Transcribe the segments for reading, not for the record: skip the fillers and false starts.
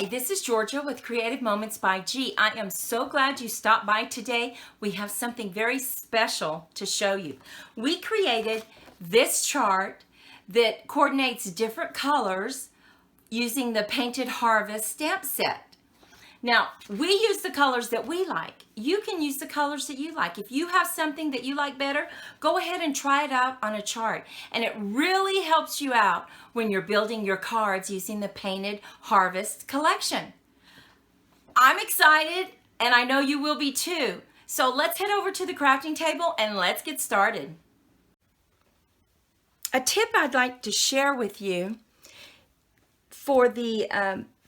Hi, this is Georgia with Creative Moments by G. I am so glad you stopped by today. We have something very special to show you. We created this chart that coordinates different colors using the Painted Harvest stamp set. Now, we use the colors that we like. You can use the colors that you like. If you have something that you like better, go ahead and try it out on a chart. And it really helps you out when you're building your cards using the Painted Harvest collection. I'm excited, and I know you will be too. So let's head over to the crafting table and let's get started. A tip I'd like to share with you for the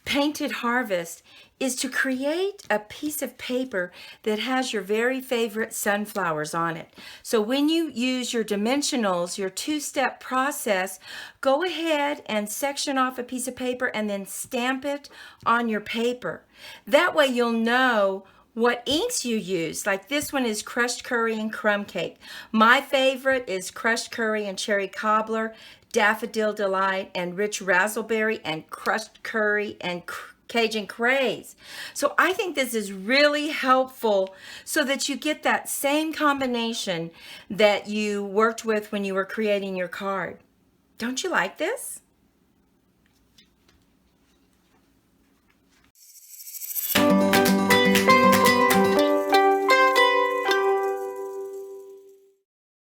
Painted Harvest is to create a piece of paper that has your very favorite sunflowers on it. So when you use your dimensionals, your two-step process, go ahead and section off a piece of paper and then stamp it on your paper. That way you'll know what inks you use. Like this one is crushed curry and crumb cake. My favorite is crushed curry and cherry cobbler, daffodil delight and rich raspberry, and crushed curry and Cajun craze. So I think this is really helpful so that you get that same combination that you worked with when you were creating your card. Don't you like this?